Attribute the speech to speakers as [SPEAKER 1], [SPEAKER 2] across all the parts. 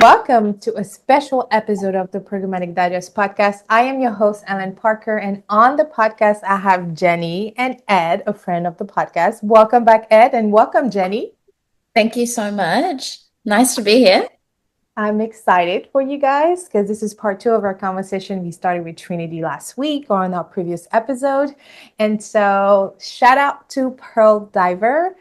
[SPEAKER 1] Welcome to a special episode of the Programmatic Digest podcast. I am your host, Hélène Parker, and on the podcast, I have Jenny and Ed, a friend of the podcast. Welcome back, Ed, and welcome, Jenny.
[SPEAKER 2] Thank you so much. Nice to be here.
[SPEAKER 1] I'm excited for you guys because this is part 2 of our conversation. We started with Trinity last week or on our previous episode. And so shout out to Pearl Diver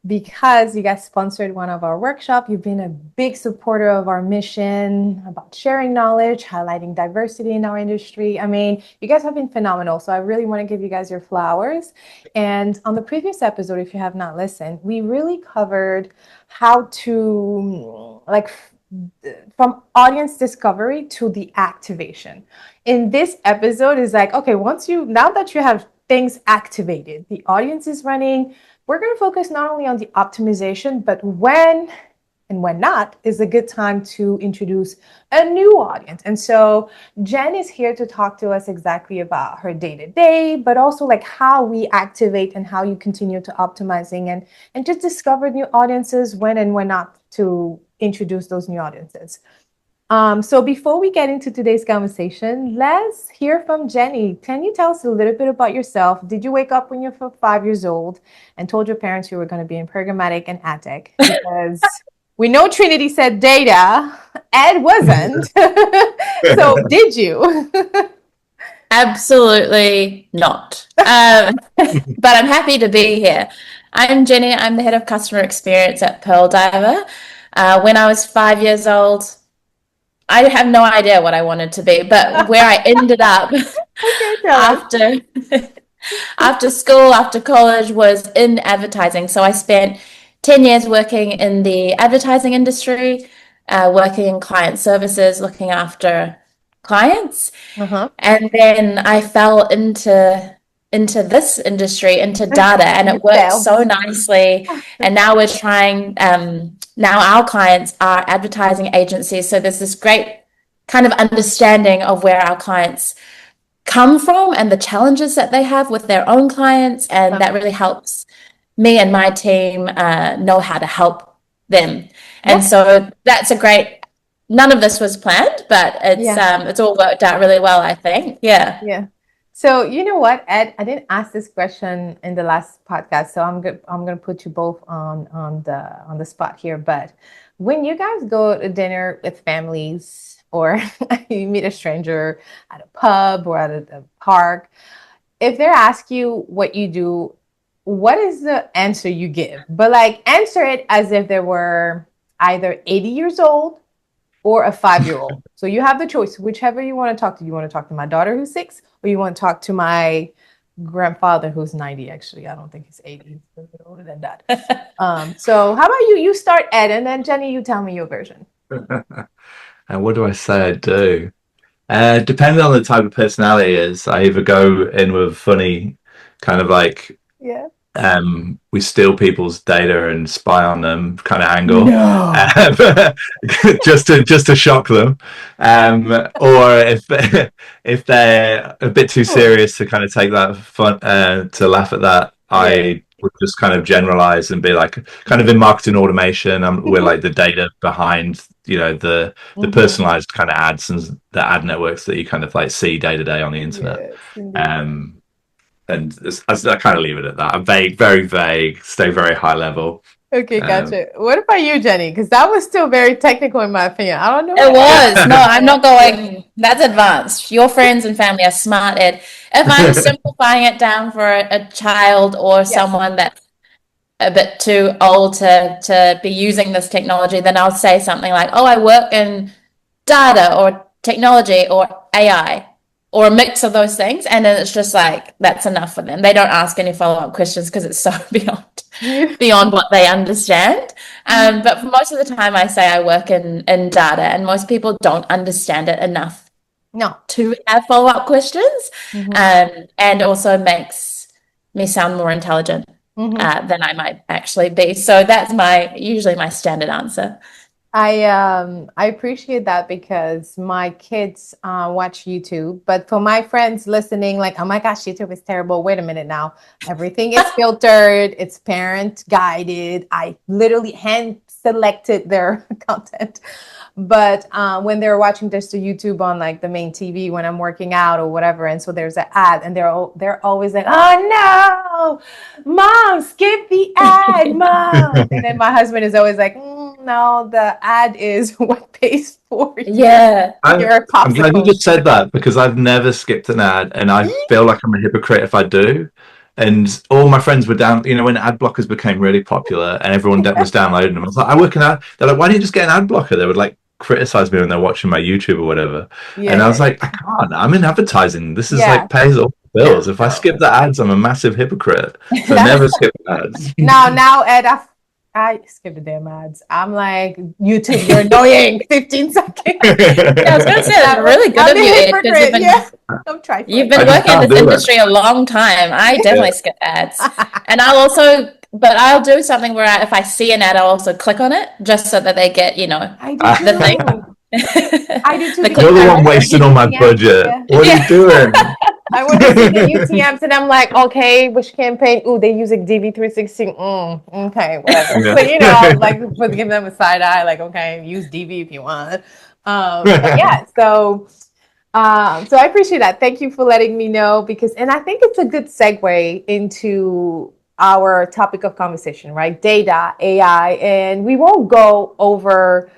[SPEAKER 1] because you guys sponsored one of our workshops. You've been a big supporter of our mission about sharing knowledge, highlighting diversity in our industry. I mean, you guys have been phenomenal. So I really want to give you guys your flowers. And on the previous episode, if you have not listened, we really covered how to from audience discovery to the activation. In this episode is like, okay, now that you have things activated, the audience is running, we're going to focus not only on the optimization, but when and when not is a good time to introduce a new audience. And so Jenn is here to talk to us exactly about her day-to-day, but also like how we activate and how you continue to optimizing and just discover new audiences when and when not to introduce those new audiences. So before we get into today's conversation, let's hear from Jenny. Can you tell us a little bit about yourself? Did you wake up when you were 5 years old and told your parents you were going to be in programmatic and ad tech? Because we know Trinity said data, Ed wasn't. So did you?
[SPEAKER 2] Absolutely not. But I'm happy to be here. I'm Jenny. I'm the head of customer experience at Pearl Diver. When I was 5 years old, I have no idea what I wanted to be, but where I ended up after school, after college, was in advertising. So I spent 10 years working in the advertising industry, working in client services, looking after clients. And then I fell into this industry, into data, and it worked so nicely. And now we're trying, now our clients are advertising agencies. So there's this great kind of understanding of where our clients come from and the challenges that they have with their own clients. And that really helps me and my team know how to help them. And so that's a great, none of this was planned, but it's all worked out really well, I think.
[SPEAKER 1] Yeah. So you know what, Ed, I didn't ask this question in the last podcast, so I'm gonna put you both on the spot here. But when you guys go to dinner with families or you meet a stranger at a pub or at a park, if they ask you what you do, what is the answer you give? But like answer it as if they were either 80 years old or a 5-year-old. So you have the choice, whichever you want to talk to. You want to talk to my daughter who's 6, or you want to talk to my grandfather who's 90, actually. I don't think he's 80. He's a little bit older than that. So how about you start, Ed, and then Jenny, you tell me your version.
[SPEAKER 3] And what do I say I do? Depending on the type of personality it is, I either go in with funny kind of like we steal people's data and spy on them kind of angle, just to shock them, or if they're a bit too serious to kind of take that fun to laugh at that, I would just kind of generalize and be like, kind of in marketing automation, we're like the data behind the personalized kind of ads and the ad networks that you kind of like see day to day on the internet. And I kind of leave it at that. I'm vague, very vague, stay very high level.
[SPEAKER 1] Okay, gotcha. What about you, Jenny? Because that was still very technical in my opinion. I don't know.
[SPEAKER 2] It was. No, I'm not going. That's advanced. Your friends and family are smart, Ed. If I'm simplifying it down for a child or someone that's a bit too old to be using this technology, then I'll say something like, oh, I work in data or technology or AI. Or a mix of those things, and then it's just like that's enough for them. They don't ask any follow-up questions because it's so beyond what they understand. But for most of the time, I say I work in data, and most people don't understand it enough to have follow-up questions, and also makes me sound more intelligent than I might actually be. So that's usually my standard answer.
[SPEAKER 1] I appreciate that because my kids watch YouTube, but for my friends listening, like, oh my gosh, YouTube is terrible. Wait a minute now. Everything is filtered, it's parent guided. I literally hand selected their content. But when they're watching just the YouTube on like the main TV when I'm working out or whatever, and so there's an ad, and they're always like, "Oh no, mom, skip the ad, mom!" And then my husband is always like, "No, the ad is what pays for
[SPEAKER 2] Yeah.
[SPEAKER 1] your
[SPEAKER 3] I'm glad you
[SPEAKER 1] popsicle."
[SPEAKER 3] just said that because I've never skipped an ad, and I feel like I'm a hypocrite if I do. And all my friends were down, when ad blockers became really popular and everyone was downloading them. I was like, I work in ad. They're like, why don't you just get an ad blocker? They would like criticize me when they're watching my YouTube or whatever. And I was
[SPEAKER 1] Yeah,
[SPEAKER 3] like, I can't. I'm in advertising. This is
[SPEAKER 1] yeah.
[SPEAKER 3] like pays all the bills. If I skip the ads, I'm a massive hypocrite. So never skip ads.
[SPEAKER 1] Now, Ed, I skip the damn ads. I'm like, YouTube, you're annoying. 15 seconds.
[SPEAKER 2] Yeah, I was gonna say it's really good
[SPEAKER 1] I'm
[SPEAKER 2] of
[SPEAKER 1] the
[SPEAKER 2] you, Ed, because
[SPEAKER 1] hypocrite. Yeah, I'm
[SPEAKER 2] you've
[SPEAKER 1] trifling.
[SPEAKER 2] been
[SPEAKER 3] I just
[SPEAKER 2] working in
[SPEAKER 3] can't
[SPEAKER 2] this
[SPEAKER 3] do it.
[SPEAKER 2] industry a long time. I
[SPEAKER 3] Yeah.
[SPEAKER 2] definitely skip ads. And I'll do something where if I see an ad, I'll also click on it just so that they get,
[SPEAKER 1] I do
[SPEAKER 2] the thing.
[SPEAKER 1] too. I do too
[SPEAKER 2] The
[SPEAKER 1] because
[SPEAKER 3] You're the
[SPEAKER 1] I
[SPEAKER 3] one
[SPEAKER 1] want to see
[SPEAKER 3] wasting
[SPEAKER 1] the
[SPEAKER 3] all my
[SPEAKER 1] UTMs.
[SPEAKER 3] budget.
[SPEAKER 1] Yeah.
[SPEAKER 3] What are you doing?
[SPEAKER 1] I want to see the UTMs, and I'm like, okay, which campaign? Ooh, they using DV360. Okay, whatever.
[SPEAKER 3] Yeah.
[SPEAKER 1] So I'll like give them a side eye, like, okay, use DV if you want. But yeah, so I appreciate that. Thank you for letting me know and I think it's a good segue into our topic of conversation, right? Data, AI, and we won't go over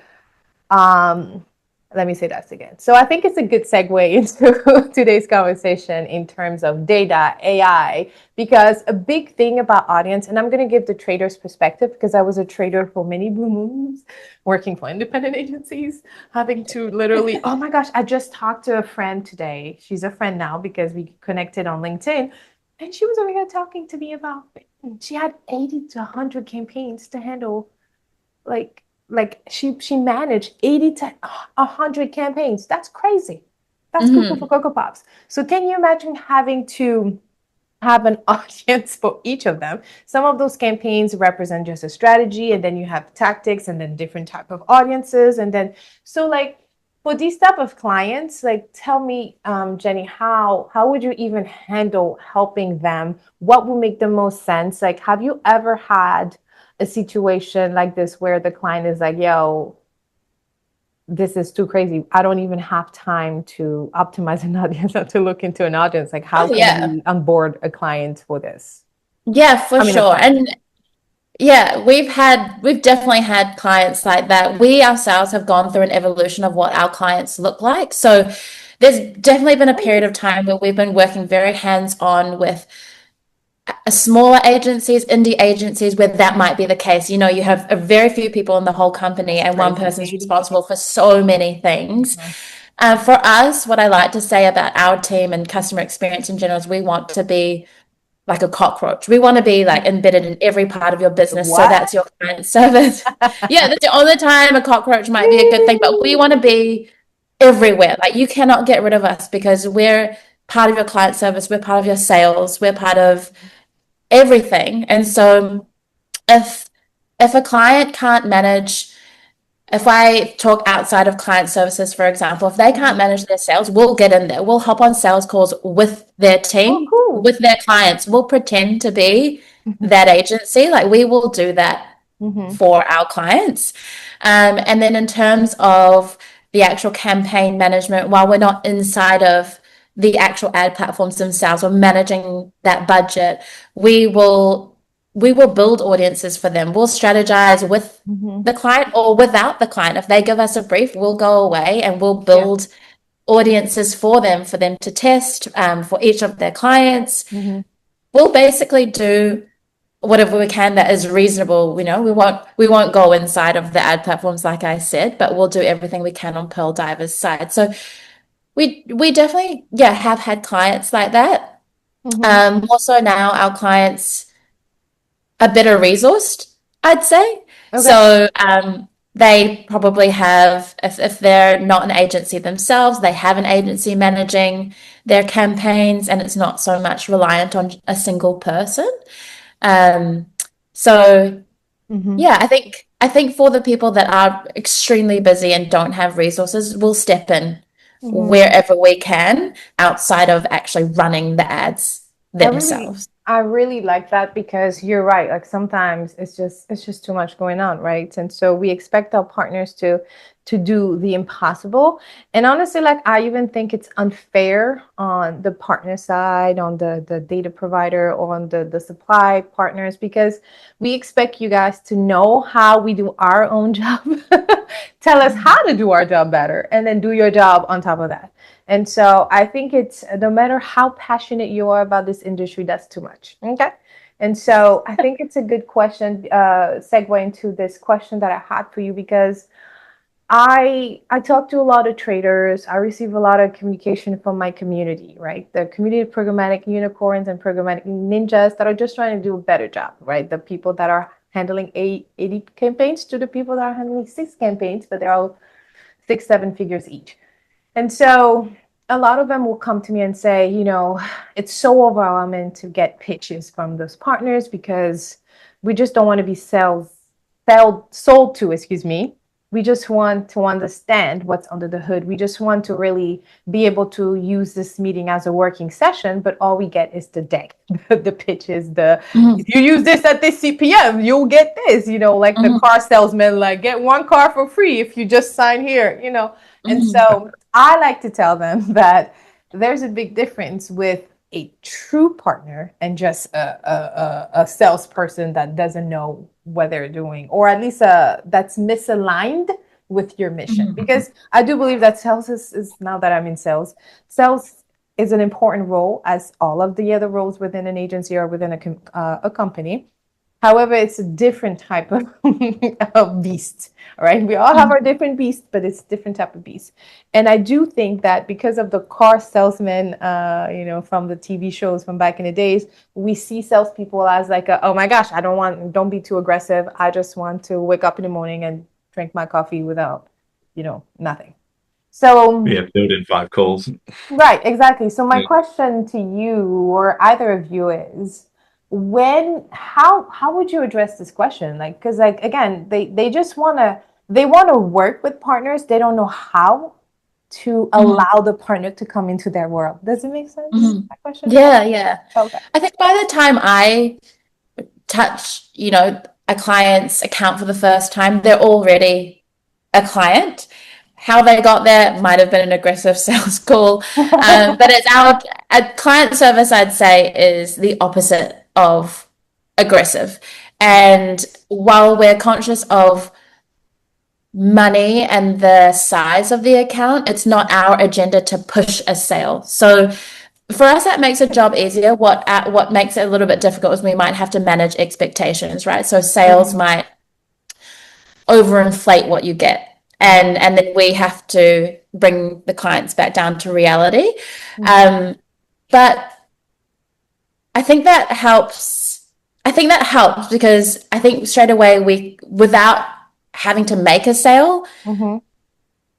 [SPEAKER 1] um, let me say that again. So I think it's a good segue into today's conversation in terms of data, AI, because a big thing about audience, and I'm going to give the trader's perspective because I was a trader for many blue moons, working for independent agencies, having to literally, oh my gosh, I just talked to a friend today. She's a friend now because we connected on LinkedIn. And she was over here talking to me about, she had 80 to 100 campaigns to handle, like she managed 80 to 100 campaigns. That's crazy. That's cuckoo for Cocoa Pops. So can you imagine having to have an audience for each of them? Some of those campaigns represent just a strategy, and then you have tactics, and then different type of audiences, and then so like for these type of clients, like tell me, Jenny, how would you even handle helping them? What would make the most sense? Like, have you ever had a situation like this where the client is like, yo, this is too crazy. I don't even have time to optimize an audience or to look into an audience. Like, how
[SPEAKER 2] Oh,
[SPEAKER 1] can
[SPEAKER 2] yeah.
[SPEAKER 1] we onboard a client for this?
[SPEAKER 2] Yeah, for
[SPEAKER 1] I mean, a
[SPEAKER 2] sure.
[SPEAKER 1] client.
[SPEAKER 2] And yeah, we've definitely had clients like that. We ourselves have gone through an evolution of what our clients look like. So there's definitely been a period of time where we've been working very hands-on with smaller agencies, indie agencies, where that might be the case. You have a very few people in the whole company, and one
[SPEAKER 1] Crazy.
[SPEAKER 2] person's
[SPEAKER 1] 80.
[SPEAKER 2] responsible for so many things. For us, what I like to say about our team and customer experience in general is we want to be like a cockroach. We want to be like embedded in every part of your business. So
[SPEAKER 1] What?
[SPEAKER 2] that's your client service. Yeah, that's the only time a cockroach might be a good thing, but we want to be everywhere. Like you cannot get rid of us because we're part of your client service. We're part of your sales. We're part of everything. And so if a client can't manage, if I talk outside of client services, for example, if they can't manage their sales, we'll get in there. We'll hop on sales calls with their
[SPEAKER 1] Oh,
[SPEAKER 2] team,
[SPEAKER 1] cool.
[SPEAKER 2] with their clients. We'll pretend to be that agency. Like we will do that for our clients. And then in terms of the actual campaign management, while we're not inside of the actual ad platforms themselves or managing that budget, we will build audiences for them. We'll strategize with the client or without the client. If they give us a brief, we'll go away and we'll build audiences for them to test for each of their clients. We'll basically do whatever we can that is reasonable. We won't go inside of the ad platforms, like I said, but we'll do everything we can on Pearl Diver's side. So we definitely, have had clients like that. More so now, our clients are better resourced, I'd say.
[SPEAKER 1] Okay.
[SPEAKER 2] So they probably have, if they're not an agency themselves, they have an agency managing their campaigns, and it's not so much reliant on a single person. So yeah, I think I think for the people that are extremely busy and don't have resources, we'll step in wherever we can outside of actually running the ads themselves.
[SPEAKER 1] I really like that, because you're right. Like sometimes it's just too much going on, right? And so we expect our partners to do the impossible. And honestly, like I even think it's unfair on the partner side, on the data provider, or on the supply partners, because we expect you guys to know how we do our own job, tell us how to do our job better, and then do your job on top of that. And so I think it's, no matter how passionate you are about this industry, that's too much. Okay. And so I think it's a good question, segue into this question that I had for you, because I talk to a lot of traders. I receive a lot of communication from my community, right? The community of programmatic unicorns and programmatic ninjas that are just trying to do a better job, right? The people that are handling 80 campaigns to the people that are handling 6 campaigns, but they're all 6, 7 figures each. And so a lot of them will come to me and say, it's so overwhelming to get pitches from those partners, because we just don't want to be sold to, excuse me. We just want to understand what's under the hood. We just want to really be able to use this meeting as a working session, but all we get is the deck, the pitches, if you use this at this CPM, you'll get this, like the car salesman, like get 1 car for free if you just sign here, And so I like to tell them that there's a big difference with a true partner and just a salesperson that doesn't know what they're doing, or at least that's misaligned with your mission. Because I do believe that sales is now that I'm in sales is an important role, as all of the other roles within an agency or within a company. However, it's a different type of beast, right? We all have our different beasts, but it's a different type of beast. And I do think that because of the car salesman, from the TV shows from back in the days, we see salespeople as like, oh my gosh, don't be too aggressive. I just want to wake up in the morning and drink my coffee without, nothing. So
[SPEAKER 3] building 5 calls.
[SPEAKER 1] Right, exactly. So my question to you, or either of you, is, how would you address this question? Like, because again, they just want to work with partners. They don't know how to allow the partner to come into their world. Does it make sense? My question?
[SPEAKER 2] Yeah.
[SPEAKER 1] Okay.
[SPEAKER 2] I think by the time I touch, a client's account for the first time, they're already a client. How they got there might have been an aggressive sales call, but it's a client service, I'd say, is the opposite of aggressive. And while we're conscious of money and the size of the account, it's not our agenda to push a sale. So for us, that makes the job easier. What makes it a little bit difficult is we might have to manage expectations, right? So sales might overinflate what you get. And then we have to bring the clients back down to reality. But I think that helps. Because I think straight away without having to make a sale,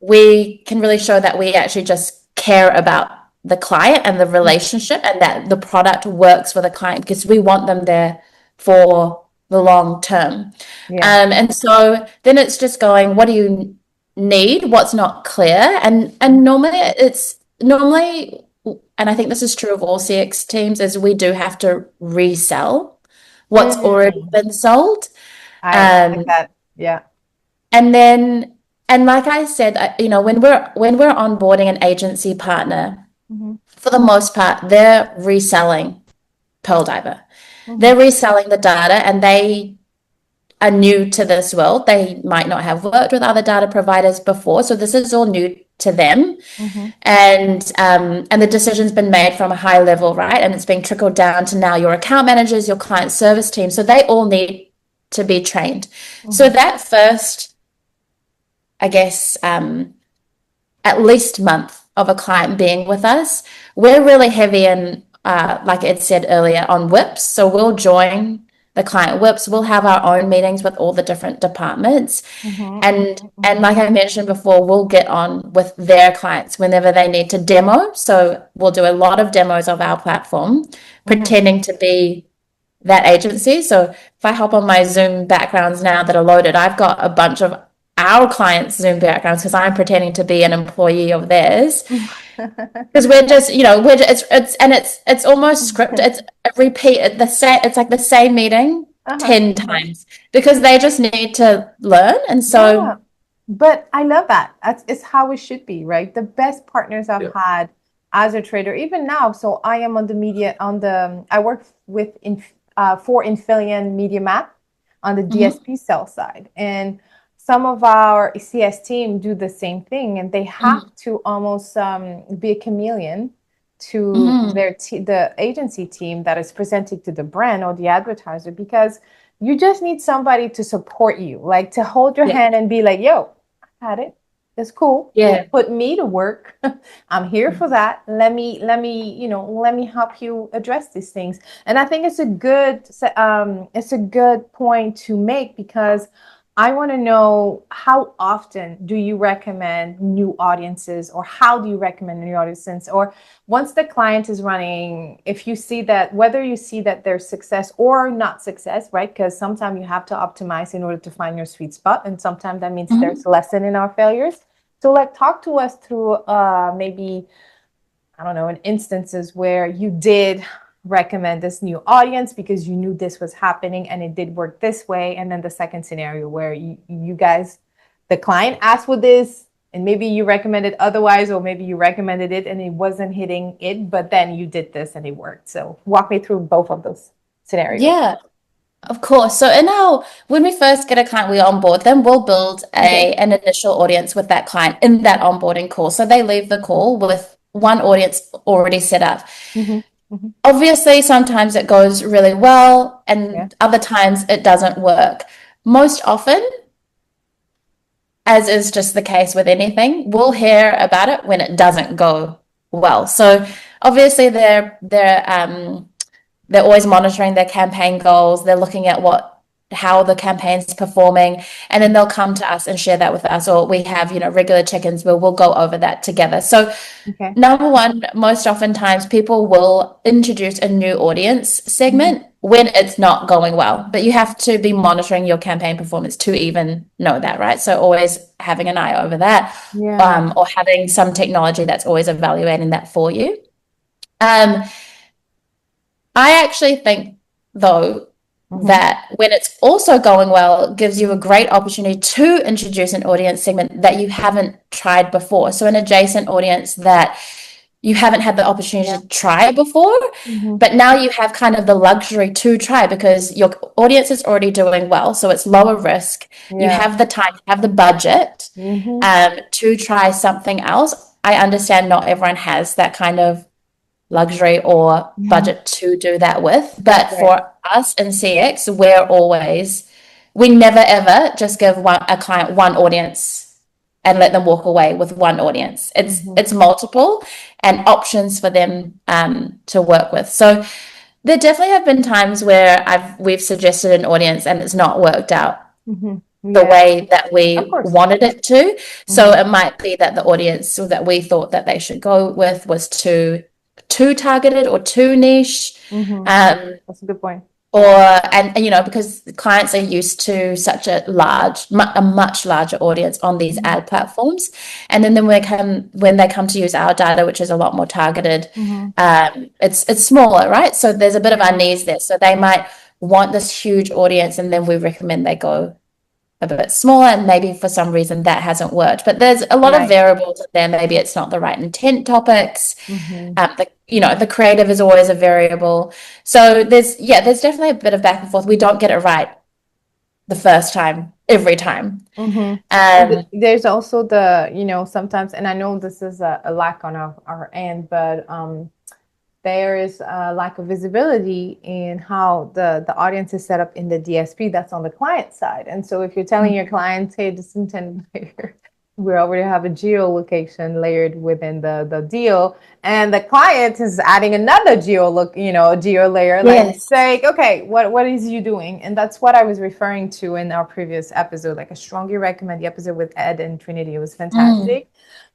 [SPEAKER 2] we can really show that we actually just care about the client and the relationship, and that the product works for the client, because we want them there for the long term. And so then it's just going, what do you need, what's not clear, and normally, and I think this is true of all CX teams, is we do have to resell what's already been sold.
[SPEAKER 1] I like that. Yeah.
[SPEAKER 2] And then, and like I said, when we're onboarding an agency partner, for the most part, they're reselling Pearl Diver. They're reselling the data, and they are new to this world. They might not have worked with other data providers before, so this is all new to them. And the decision's been made from a high level, right? And it's being trickled down to now your account managers, your client service team. So they all need to be trained. So that first, I guess, at least month of a client being with us, we're really heavy in, like Ed said earlier, on whips. So we'll join the client whips. We'll have our own meetings with all the different departments. And like I mentioned before, we'll get on with their clients whenever they need to demo. So we'll do a lot of demos of our platform, pretending to be that agency. So if I hop on my Zoom backgrounds now that are loaded, I've got a bunch of our clients' Zoom backgrounds because I'm pretending to be an employee of theirs. Because we're just, it's almost scripted. It's a repeat the same. It's like the same meeting 10 times because they just need to learn. And so,
[SPEAKER 1] but I love that. It's how it should be, right? The best partners I've had as a trader, even now. So I am on the media, I work for Infillion Media Map on the DSP sell side. And some of our CS team do the same thing, and they have to almost be a chameleon to the agency team that is presenting to the brand or the advertiser, because you just need somebody to support you, like to hold your hand and be like, yo, I had it. It's cool.
[SPEAKER 2] Yeah.
[SPEAKER 1] Put me to work. I'm here for that. Let me help you address these things. And I think it's a good point to make, because I want to know, how often do you recommend new audiences, or how do you recommend new audiences? Or once the client is running, if you see that, whether you see that there's success or not success, right? Because sometimes you have to optimize in order to find your sweet spot. And sometimes that means there's a lesson in our failures. So like, talk to us through maybe, I don't know, in instances where you did recommend this new audience because you knew this was happening and it did work this way. And then the second scenario where you guys, the client asked for this and maybe you recommended otherwise, or maybe you recommended it and it wasn't hitting it, but then you did this and it worked. So walk me through both of those scenarios.
[SPEAKER 2] Yeah, of course. So when we first get a client, we onboard them, we'll build an initial audience with that client in that onboarding call. So they leave the call with one audience already set up. Obviously, sometimes it goes really well and other times it doesn't work. Most often, as is just the case with anything, we'll hear about it when it doesn't go well. So obviously they're always monitoring their campaign goals. They're looking at how the campaign's performing, and then they'll come to us and share that with us. Or we have, regular check-ins where we'll go over that together. So number one, most oftentimes people will introduce a new audience segment when it's not going well, but you have to be monitoring your campaign performance to even know that, right? So always having an eye over that, or having some technology that's always evaluating that for you. I actually think, though, that when it's also going well, it gives you a great opportunity to introduce an audience segment that you haven't tried before. So an adjacent audience that you haven't had the opportunity to try before, but now you have kind of the luxury to try because your audience is already doing well. So it's lower risk. You have the time, you have the budget to try something else. I understand not everyone has that kind of luxury or budget to do that with, but for us in CX, we never ever just give a client one audience and let them walk away with one audience. It's multiple and options for them to work with. So there definitely have been times where we've suggested an audience and it's not worked out the way that we wanted it to. So it might be that the audience that we thought that they should go with was too targeted or too niche.
[SPEAKER 1] That's a good point.
[SPEAKER 2] And because clients are used to such a much larger audience on these ad platforms, and then when they come to use our data, which is a lot more targeted, it's smaller, right? So there's a bit of unease there. So they might want this huge audience, and then we recommend they go a bit smaller, and maybe for some reason that hasn't worked. But there's a lot of variables there. Maybe it's not the right intent topics. The creative is always a variable. So there's definitely a bit of back and forth. We don't get it right the first time, every time.
[SPEAKER 1] There's also sometimes, and I know this is a lack on our end, but there is a lack of visibility in how the audience is set up in the DSP that's on the client side. And so if you're telling your clients, hey, this intended layer, we already have a geolocation layered within the deal, and the client is adding another geo layer, like saying, okay, what is you doing? And that's what I was referring to in our previous episode. Like, I strongly recommend the episode with Ed and Trinity. It was fantastic.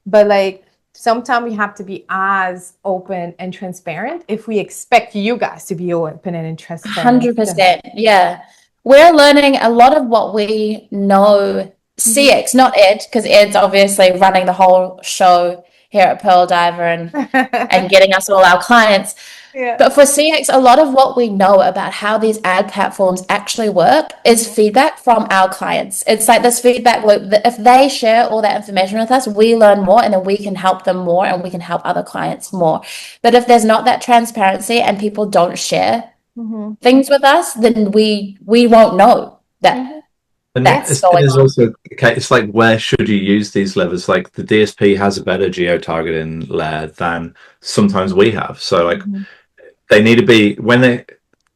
[SPEAKER 1] But like, sometimes we have to be as open and transparent if we expect you guys to be open and transparent.
[SPEAKER 2] 100%. Yeah. We're learning a lot of what we know CX, not Ed, because Ed's obviously running the whole show here at Pearl Diver and getting us all our clients.
[SPEAKER 1] Yeah.
[SPEAKER 2] But for CX, a lot of what we know about how these ad platforms actually work is feedback from our clients. It's like this feedback loop that if they share all that information with us, we learn more and then we can help them more and we can help other clients more. But if there's not that transparency and people don't share things with us, then we won't know that
[SPEAKER 3] And
[SPEAKER 2] that's
[SPEAKER 3] it
[SPEAKER 2] going
[SPEAKER 3] is
[SPEAKER 2] on.
[SPEAKER 3] also okay. It's like, where should you use these levers? Like the DSP has a better geo-targeting layer than sometimes we have. So like they need to be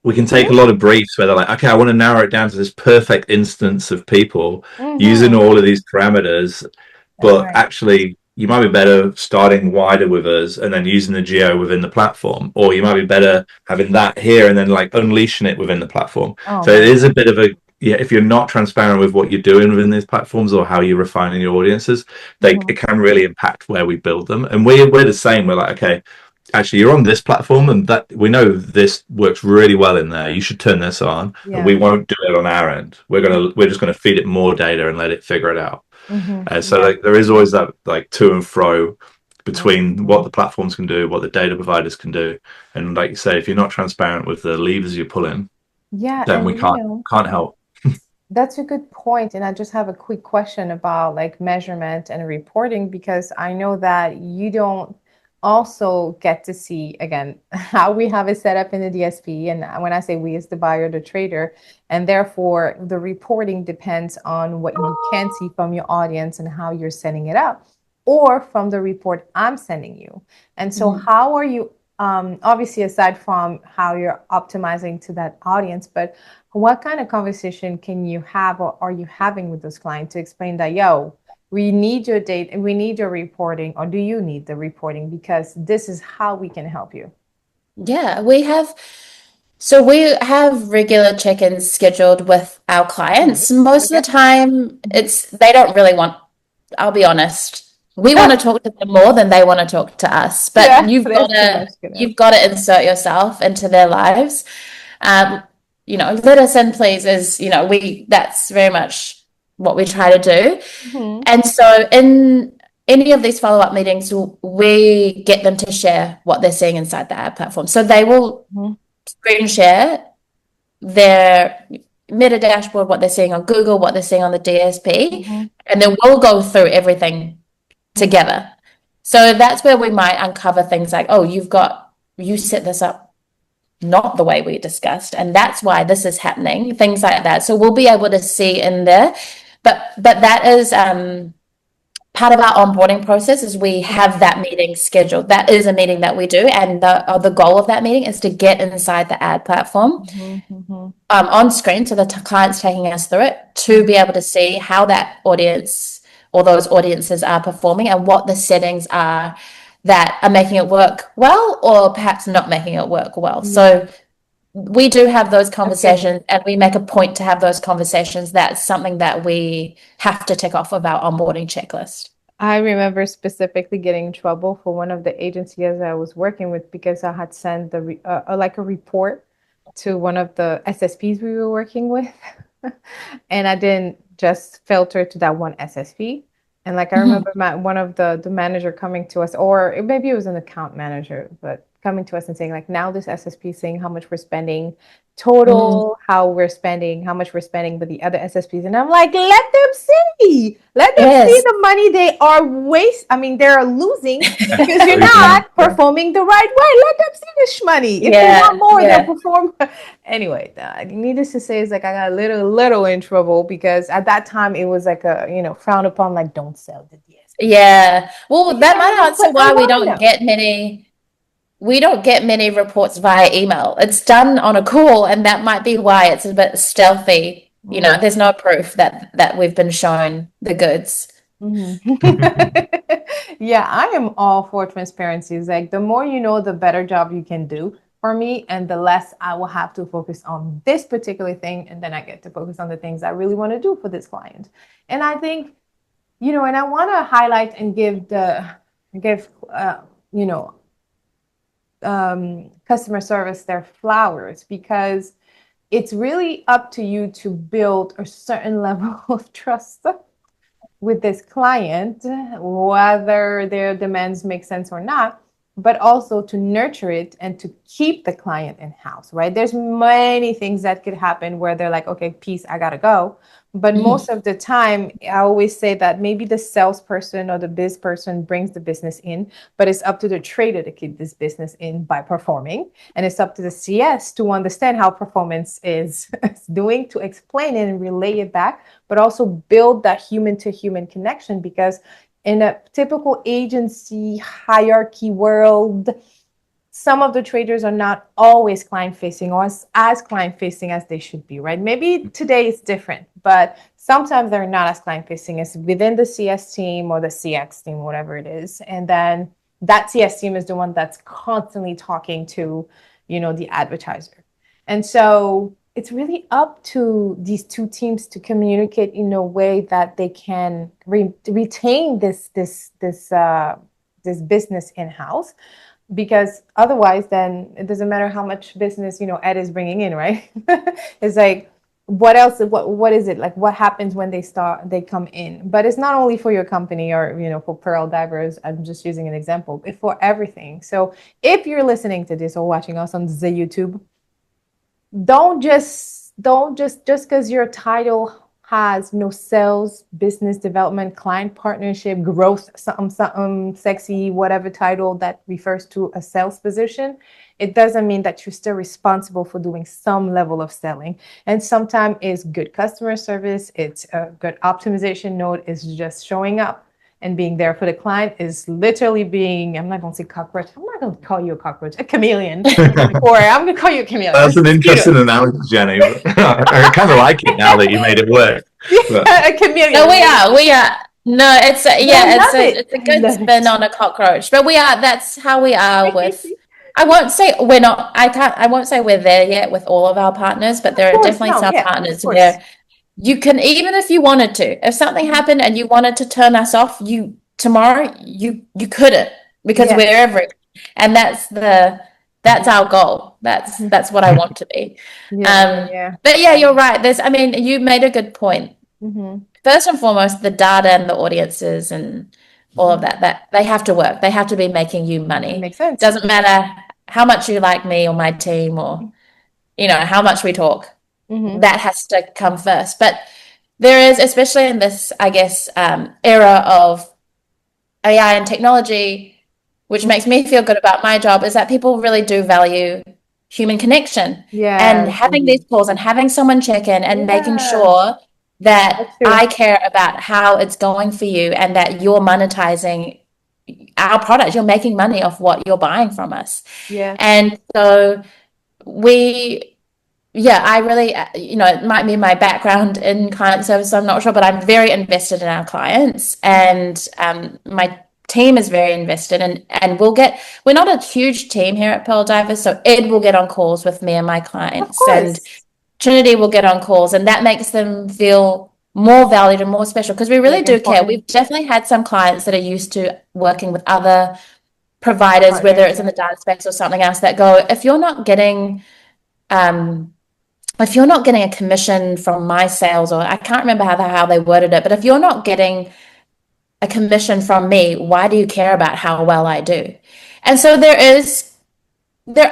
[SPEAKER 3] we can take a lot of briefs where they're like, okay, I want to narrow it down to this perfect instance of people using all of these parameters, but actually you might be better starting wider with us and then using the geo within the platform, or you might be better having that here and then like unleashing it within the platform. So it is a bit of a, yeah, if you're not transparent with what you're doing within these platforms or how you're refining your audiences, it can really impact where we build them. And we're the same. We're like, okay, actually you're on this platform and that we know this works really well in there, you should turn this on. And we won't do it on our end. We're just going to feed it more data and let it figure it out. So like there is always that like to and fro between what the platforms can do, what the data providers can do, and like you say, if you're not transparent with the levers you're pulling, then we can't help.
[SPEAKER 1] That's a good point. And I just have a quick question about like measurement and reporting, because I know that you don't also get to see, again, how we have it set up in the DSP. And when I say we, it's the buyer, the trader. And therefore, the reporting depends on what you can see from your audience and how you're setting it up, or from the report I'm sending you. And so how are you, obviously, aside from how you're optimizing to that audience, but what kind of conversation can you have or are you having with those clients to explain that, yo, we need your data and we need your reporting, or do you need the reporting, because this is how we can help you?
[SPEAKER 2] Yeah, we have regular check-ins scheduled with our clients. Most of the time they don't really want, I'll be honest. We want to talk to them more than they want to talk to us. But you've got to insert yourself into their lives. Let us in, please, that's very much what we try to do. And so in any of these follow-up meetings, we get them to share what they're seeing inside the ad platform. So they will screen share their meta dashboard, what they're seeing on Google, what they're seeing on the DSP, and then we'll go through everything together. So that's where we might uncover things like, oh, you set this up not the way we discussed, and that's why this is happening, things like that. So we'll be able to see in there. But that is part of our onboarding process, is we have that meeting scheduled. That is a meeting that we do, and the goal of that meeting is to get inside the ad platform on screen, so the client's taking us through it, to be able to see how that audience or those audiences are performing and what the settings are that are making it work well, or perhaps not making it work well. So we do have those conversations, and we make a point to have those conversations. That's something that we have to tick off of our onboarding checklist.
[SPEAKER 1] I remember specifically getting in trouble for one of the agencies I was working with, because I had sent a report to one of the SSPs we were working with, and I didn't just filter to that one SSP. And like I remember one of the manager coming to us, or maybe it was an account manager, but coming to us and saying like, now this SSP is saying how much we're spending total, how much we're spending with the other SSPs. And I'm like, let them see the money they are they're losing because you're not performing the right way. Let them see this money. If they want more, they'll perform. Anyway, needless to say, is like I got a little in trouble, because at that time it was like a, frowned upon, like, don't sell the DSP.
[SPEAKER 2] Yeah. Well, that might answer why we don't get many reports via email. It's done on a call, and that might be why it's a bit stealthy. There's no proof that we've been shown the goods.
[SPEAKER 1] Yeah, I am all for transparency. It's like the more you know, the better job you can do for me, and the less I will have to focus on this particular thing, and then I get to focus on the things I really want to do for this client. And I think, and I want to highlight and give give you know, customer service their flowers, because it's really up to you to build a certain level of trust with this client, whether their demands make sense or not, but also to nurture it and to keep the client in house, right? There's many things that could happen where they're like, okay, peace, I gotta go. But most of the time, I always say that maybe the salesperson or the biz person brings the business in, but it's up to the trader to keep this business in by performing. And it's up to the CS to understand how performance is doing, to explain it and relay it back, but also build that human to human connection. Because in a typical agency hierarchy world, some of the traders are not always client facing or as client facing as they should be, right? Maybe today it's different, but sometimes they're not as client facing as within the CS team or the CX team, whatever it is. And then that CS team is the one that's constantly talking to, the advertiser. And so it's really up to these two teams to communicate in a way that they can retain this business in-house, because otherwise then it doesn't matter how much business Ed is bringing in, right? It's like, what else, what is it like, what happens when they come in? But it's not only for your company or for Pearl Divers, I'm just using an example, it's for everything. So if you're listening to this or watching us on the YouTube, don't just because your title has sales, business development, client partnership, growth, something sexy, whatever title that refers to a sales position, it doesn't mean that you're still responsible for doing some level of selling. And sometimes it's good customer service, it's a good optimization node, is just showing up and being there for the client, is literally being, I'm not going to say cockroach, I'm not going to call you a cockroach, a chameleon, or I'm going to call you a chameleon.
[SPEAKER 3] That's an interesting analogy, Jenny. I kind of like it now that you made it work. But
[SPEAKER 1] A chameleon.
[SPEAKER 2] No, we are. No, it's a good
[SPEAKER 1] love
[SPEAKER 2] spin
[SPEAKER 1] it.
[SPEAKER 2] on a cockroach, but that's how we are with. I won't say we're not. I won't say we're there yet with all of our partners, but there are definitely some partners where you can, even if you wanted to, if something happened and you wanted to turn us off, tomorrow you couldn't, because we're everywhere, and that's our goal. That's what I want to be. But yeah, you're right. You made a good point. First and foremost, the data and the audiences and all of that they have to work. They have to be making you money.
[SPEAKER 1] It makes sense.
[SPEAKER 2] Doesn't matter how much you like me or my team, or how much we talk. That has to come first. But there is, especially in this, I guess, era of AI and technology, which makes me feel good about my job, is that people really do value human connection. And having these calls and having someone check in and making sure that I care about how it's going for you and that you're monetizing our product, you're making money off what you're buying from us. And so I really, it might be my background in client service, I'm not sure, but I'm very invested in our clients, and my team is very invested, and we're not a huge team here at Pearl Divers, so Ed will get on calls with me and my clients, and Trinity will get on calls, and that makes them feel more valued and more special, because we really do care. We've definitely had some clients that are used to working with other providers, whether it's in the data space or something else, that go, if you're not getting a commission from my sales, or I can't remember how they worded it, but if you're not getting a commission from me, why do you care about how well I do? And so there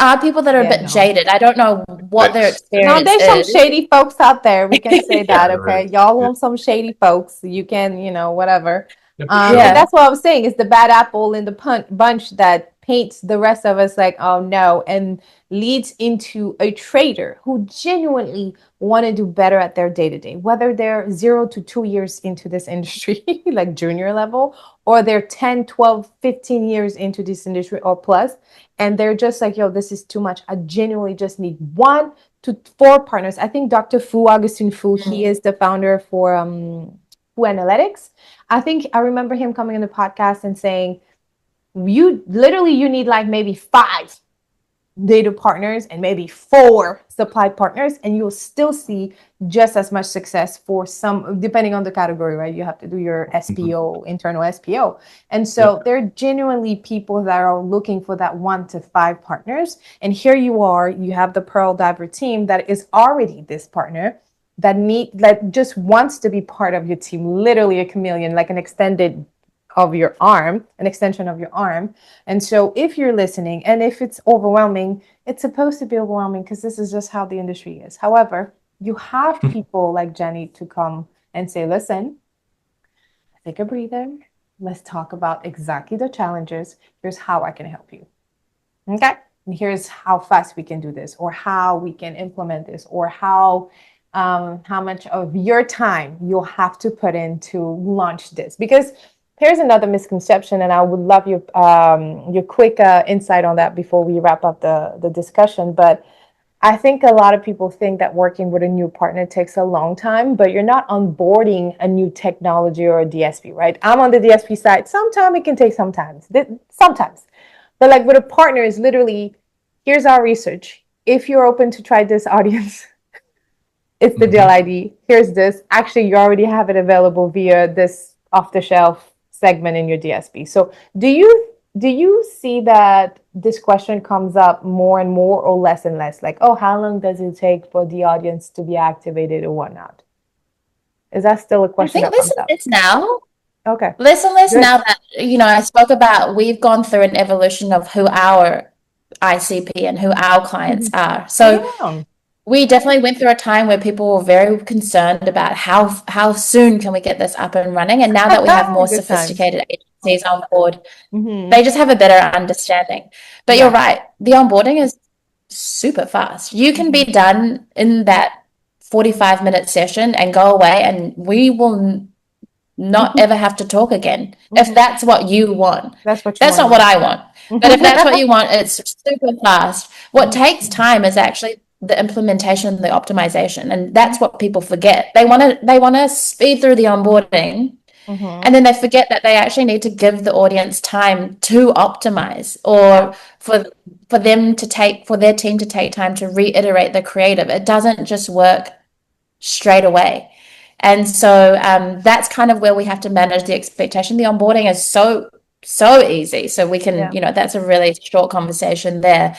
[SPEAKER 2] are people that are a bit jaded. I don't know what their experience is.
[SPEAKER 1] No, there's some shady folks out there. We can say that, okay? Y'all want some shady folks. You can, whatever. And that's what I was saying. It's the bad apple in the bunch that paints the rest of us like, oh no, and leads into a trader who genuinely want to do better at their day-to-day, whether they're 0 to 2 years into this industry, like junior level, or they're 10, 12, 15 years into this industry or plus, and they're just like, yo, this is too much. I genuinely just need 1 to 4 partners. I think Dr. Augustine Fu, he is the founder for Fu Analytics. I think I remember him coming in the podcast and saying, you need like maybe 5 data partners and maybe 4 supply partners, and you'll still see just as much success for some, depending on the category, right? You have to do your SPO, internal SPO. And so there are genuinely people that are looking for that 1 to 5 partners. And here you are, you have the Pearl Diver team that is already this partner that just wants to be part of your team, literally a chameleon, like an extension of your arm. And so if you're listening, and if it's overwhelming, it's supposed to be overwhelming because this is just how the industry is. However, you have people like Jenny to come and say, listen, take a breather. Let's talk about exactly the challenges. Here's how I can help you. Okay. And here's how fast we can do this, or how we can implement this, or how much of your time you'll have to put in to launch this. Because here's another misconception, and I would love your quick insight on that before we wrap up the discussion. But I think a lot of people think that working with a new partner takes a long time, but you're not onboarding a new technology or a DSP, right? I'm on the DSP side. Sometimes it can take sometimes. But like with a partner is literally, here's our research. If you're open to try this audience, it's the deal ID. Here's this. Actually, you already have it available via this off-the-shelf segment in your DSP. So do you see that this question comes up more and more, or less and less? Like, oh, how long does it take for the audience to be activated or whatnot? Is that still a question that comes up?
[SPEAKER 2] It's now.
[SPEAKER 1] Okay.
[SPEAKER 2] Less and less
[SPEAKER 1] Good.
[SPEAKER 2] now that, I spoke about, we've gone through an evolution of who our ICP and who our clients are. So we definitely went through a time where people were very concerned about how soon can we get this up and running. And now that we have more sophisticated agencies on board, they just have a better understanding. But you're right, the onboarding is super fast. You can be done in that 45-minute session and go away, and we will not ever have to talk again. If that's what you want. That's not what I want. But if that's what you want, it's super fast. What takes time is actually the implementation, the optimization, and that's what people forget. They want to speed through the onboarding, and then they forget that they actually need to give the audience time to optimize, or for their team to take time to reiterate the creative. It doesn't just work straight away. And so that's kind of where we have to manage the expectation. The onboarding is so easy. So we can, that's a really short conversation there.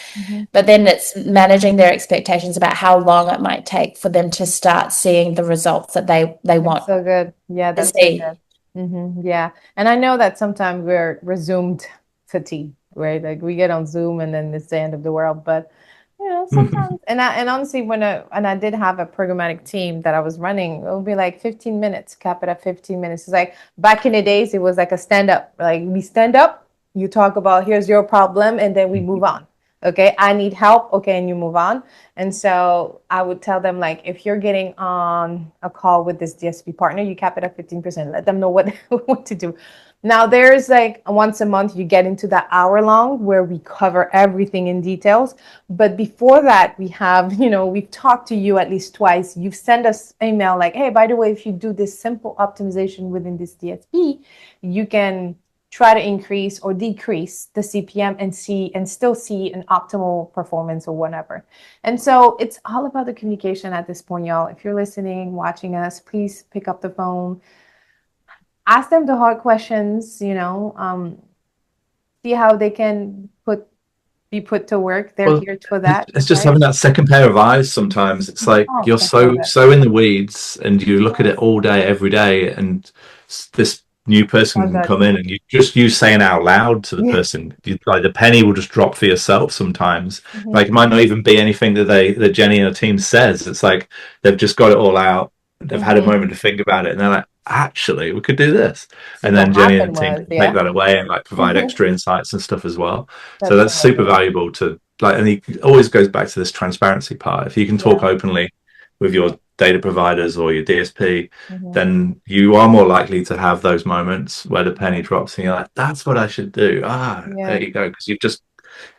[SPEAKER 2] But then it's managing their expectations about how long it might take for them to start seeing the results that they want.
[SPEAKER 1] So good. Yeah, that's so good. Yeah. And I know that sometimes we're Zoomed fatigue, right? Like we get on Zoom and then it's the end of the world. But sometimes, and honestly, when I did have a programmatic team that I was running, it would be like 15 minutes, cap it at 15 minutes. It's like back in the days, it was like a stand up. Like we stand up, you talk about here's your problem, and then we move on. Okay, I need help. Okay, and you move on. And so I would tell them, like, if you're getting on a call with this DSP partner, you cap it at 15%. Let them know what to do. Now, there's like once a month, you get into that hour long where we cover everything in details. But before that, we have, we've talked to you at least twice. You've sent us email like, hey, by the way, if you do this simple optimization within this DSP, you can try to increase or decrease the CPM and still see an optimal performance or whatever. And so it's all about the communication at this point, y'all. If you're listening, watching us, please pick up the phone. Ask them the hard questions, see how they can be put to work. They're here for that.
[SPEAKER 3] It's just having that second pair of eyes sometimes. It's like you're so in the weeds and you look at it all day, every day, and this new person can come in and you saying out loud to the person, like the penny will just drop for yourself sometimes. Like it might not even be anything that Jenny and her team says. It's like they've just got it all out. They've had a moment to think about it, and they're like, actually, we could do this. And then Jenny and the team can take that away and like provide extra insights and stuff as well. So that's super valuable to like, and it always goes back to this transparency part. If you can talk openly with your data providers or your DSP, then you are more likely to have those moments where the penny drops and you're like, that's what I should do. There you go. Because you've just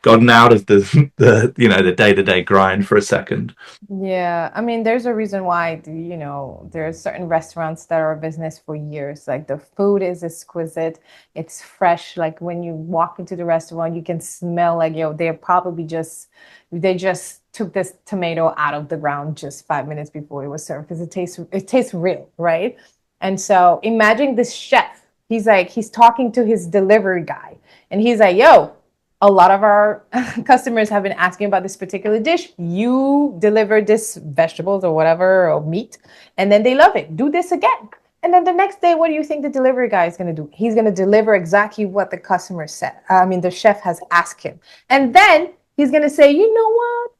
[SPEAKER 3] gotten out of the the day-to-day grind for a second.
[SPEAKER 1] Yeah, I mean, there's a reason why, you know, there are certain restaurants that are a business for years. Like the food is exquisite, it's fresh. Like when you walk into the restaurant, you can smell like, yo, they just took this tomato out of the ground just 5 minutes before it was served because it tastes real, right? And so imagine this chef. He's talking to his delivery guy, and he's like, yo, a lot of our customers have been asking about this particular dish. You deliver this vegetables or whatever or meat, and then they love it. Do this again. And then the next day, what do you think the delivery guy is going to do? He's going to deliver exactly what the customer said. I mean, the chef has asked him. And then he's going to say, you know what?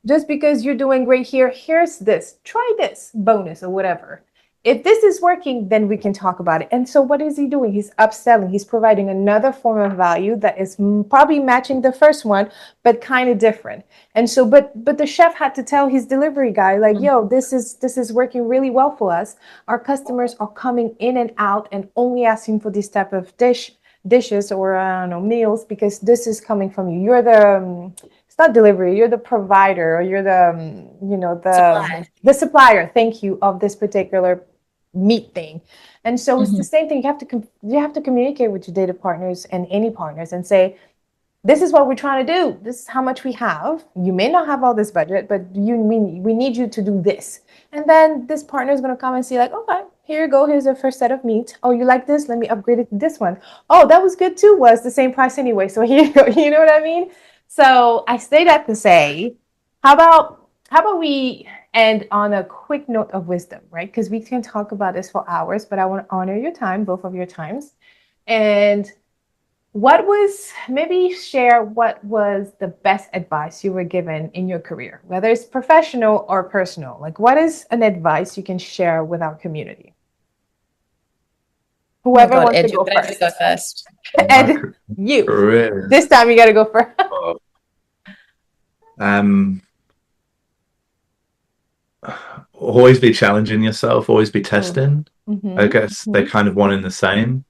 [SPEAKER 1] Just because you're doing great here, here's this. Try this bonus or whatever. If this is working, then we can talk about it. And so what is he doing? He's upselling. He's providing another form of value that is probably matching the first one, but kind of different. And so, but the chef had to tell his delivery guy, like, yo, this is working really well for us. Our customers are coming in and out and only asking for this type of dishes or I don't know, meals, because this is coming from you. You're the it's not delivery, you're the provider, or you're the the supplier, thank you, of this particular meat thing. And so it's the same thing. You have to communicate with your data partners and any partners and say, this is what we're trying to do. This is how much we have. You may not have all this budget, but we need you to do this. And then this partner is going to come and say like, okay, here you go. Here's the first set of meat. Oh, you like this? Let me upgrade it to this one. Oh, that was good too. Was the same price anyway. So here you go. You know what I mean? So I say that to say, how about we end on a quick note of wisdom, right? Because we can talk about this for hours, but I want to honor your time, both of your times. And maybe share what was the best advice you were given in your career, whether it's professional or personal. Like, what is an advice you can share with our community? Whoever wants
[SPEAKER 2] Ed,
[SPEAKER 1] to go first.
[SPEAKER 2] go first.
[SPEAKER 1] Ed, you.
[SPEAKER 3] Career.
[SPEAKER 1] This time you got to go first.
[SPEAKER 3] Always be challenging yourself, always be testing. I guess they're kind of one in the same.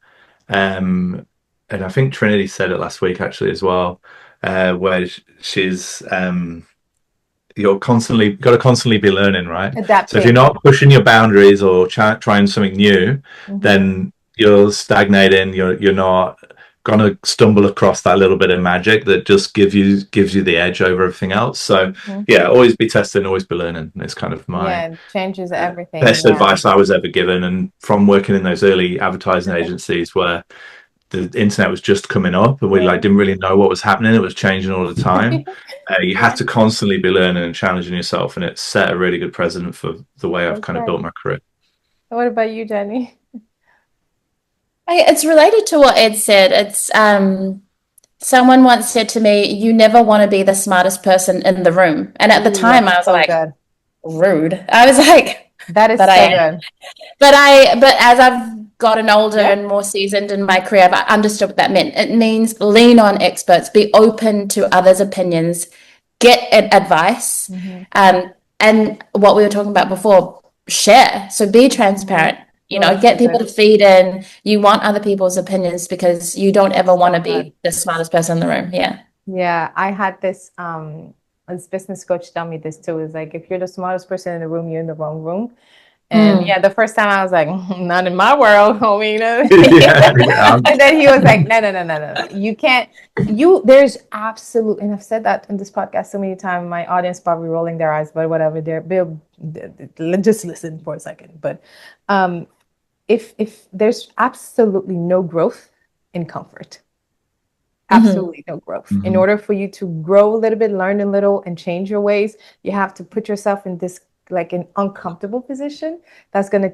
[SPEAKER 3] And I think Trinity said it last week actually as well, where she's you're got to constantly be learning, right?
[SPEAKER 1] Adapting.
[SPEAKER 3] So if you're not pushing your boundaries or trying something new, then you're stagnating. You're not gonna stumble across that little bit of magic that just gives you the edge over everything else. So yeah, always be testing, always be learning. It's kind of my
[SPEAKER 1] changes everything.
[SPEAKER 3] Best advice I was ever given, and from working in those early advertising agencies where the internet was just coming up and we didn't really know what was happening. It was changing all the time. You had to constantly be learning and challenging yourself, and it set a really good precedent for the way I've kind of built my career.
[SPEAKER 1] What about you, Jenny?
[SPEAKER 2] It's related to what Ed said. It's someone once said to me, you never want to be the smartest person in the room. And at the time I was so like, good. Rude. I was like,
[SPEAKER 1] that is so good.
[SPEAKER 2] But as I've gotten older and more seasoned in my career, I've understood what that meant. It means lean on experts, be open to others' opinions, get advice. And what we were talking about before, share. So be transparent. You know, get people to feed in. You want other people's opinions because you don't ever want to be the smartest person in the room.
[SPEAKER 1] Yeah, I had this business coach tell me this too. Is like, if you're the smartest person in the room, you're in the wrong room. And the first time I was like, not in my world, homie. And then he was like, no. You can't. There's absolute, and I've said that in this podcast so many times. My audience probably rolling their eyes, but whatever. They'll just listen for a second. But if there's absolutely no growth in comfort, absolutely no growth. In order for you to grow a little bit, learn a little, and change your ways, you have to put yourself in this like an uncomfortable position that's going to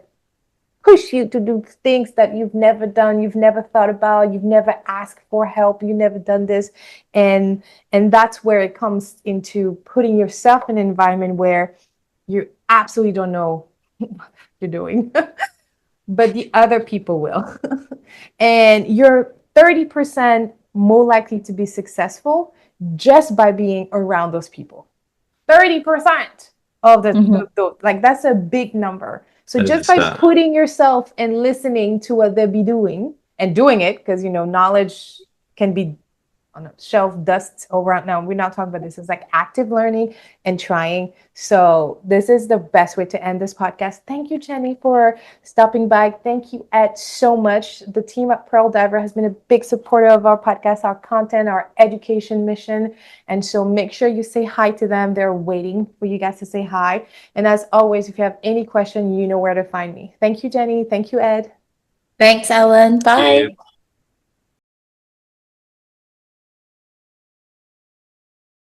[SPEAKER 1] push you to do things that you've never done, you've never thought about, you've never asked for help, you've never done this. And that's where it comes into putting yourself in an environment where you absolutely don't know what you're doing, but the other people will. And you're 30% more likely to be successful just by being around those people. 30% of the like, that's a big number. So just by putting yourself and listening to what they'll be doing and doing it, because knowledge can be on a shelf, dust around. Now, we're not talking about this. It's like active learning and trying. So this is the best way to end this podcast. Thank you, Jenny, for stopping by. Thank you, Ed, so much. The team at Pearl Diver has been a big supporter of our podcast, our content, our education mission. And so make sure you say hi to them. They're waiting for you guys to say hi. And as always, if you have any question, you know where to find me. Thank you, Jenny. Thank you, Ed.
[SPEAKER 2] Thanks, Ellen. Bye.